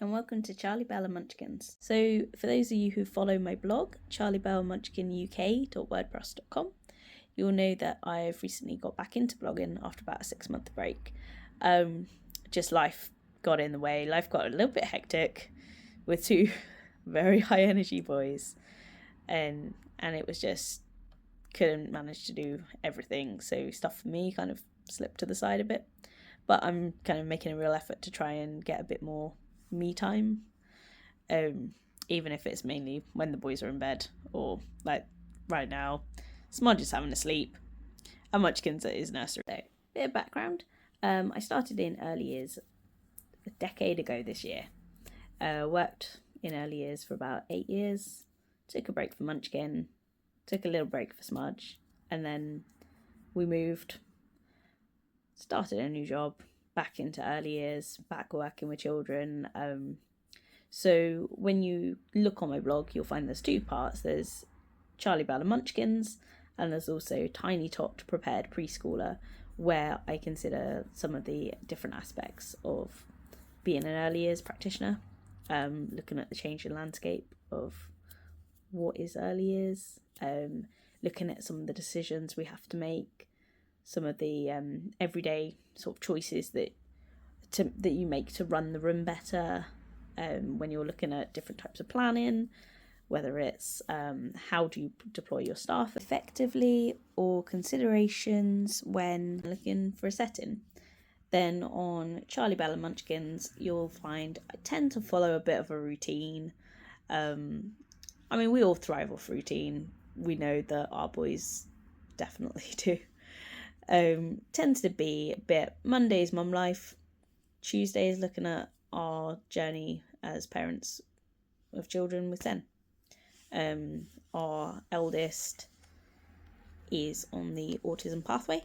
and welcome to Charlie Bell and Munchkins. So, for those of you who follow my blog, charliebellmunchkinuk.wordpress.com, you'll know that I've recently got back into blogging after about a 6-month break. Just life got in the way. Life got a little bit hectic with two very high energy boys, and it was just couldn't manage to do everything. So stuff for me kind of slipped to the side a bit. But I'm kind of making a real effort to try and get a bit more me time, even if it's mainly when the boys are in bed, or like right now, Smudge is having a sleep, and Munchkins at his nursery. So, bit of background. I started in early years a decade ago this year. Worked in early years for about 8 years. Took a break for Munchkin. Took a little break for Smudge, and then we moved. Started a new job, back into early years, back working with children. So when you look on my blog, you'll find there's 2 parts. There's Charlie Bell and Munchkins, and there's also Tiny Tot Prepared Preschooler, where I consider some of the different aspects of being an early years practitioner, looking at the changing landscape of what is early years, looking at some of the decisions we have to make, some of the everyday sort of choices that you make to run the room better, when you're looking at different types of planning, whether it's how do you deploy your staff effectively, or considerations when looking for a setting. Then on Charlie Bell and Munchkins, you'll find I tend to follow a bit of a routine. I mean, we all thrive off routine. We know that our boys definitely do. Tends to be a bit Monday's mum life, Tuesdays looking at our journey as parents of children with Zen. Our eldest is on the autism pathway,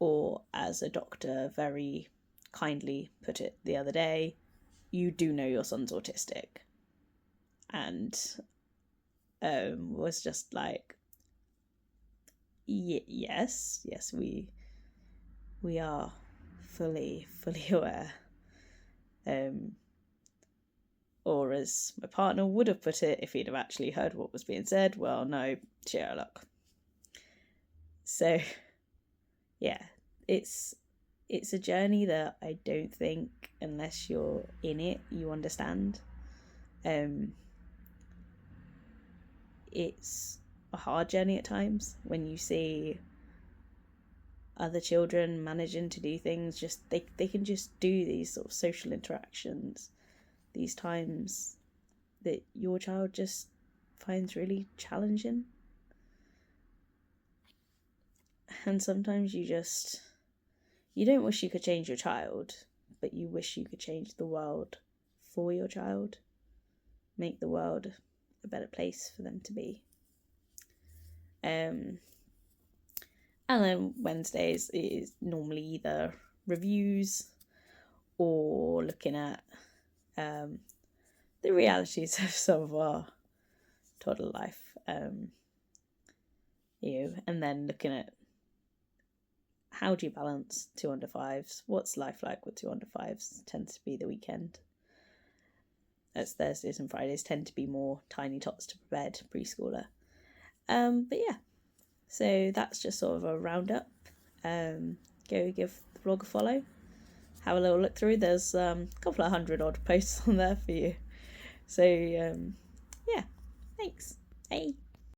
or as a doctor very kindly put it the other day, you do know your son's autistic. And was just like, yes, we are fully aware. Or as my partner would have put it if he'd have actually heard what was being said, well, no, Sherlock. So, yeah, it's a journey that I don't think, unless you're in it, you understand. It's a hard journey at times when you see other children managing to do things, just they can just do these sort of social interactions, these times that your child just finds really challenging. And sometimes you don't wish you could change your child, but you wish you could change the world for your child, make the world a better place for them to be. And then Wednesdays is normally either reviews or looking at the realities of some of our toddler life, and then looking at how do you balance 2 under 5s, what's life like with 2 under 5s, tends to be the weekend, as Thursdays and Fridays tend to be more Tiny Tots to Prepared Preschooler. But yeah, so that's just sort of a roundup. Go give the blog a follow, have a little look through. There's a couple of 100 odd posts on there for you. So yeah,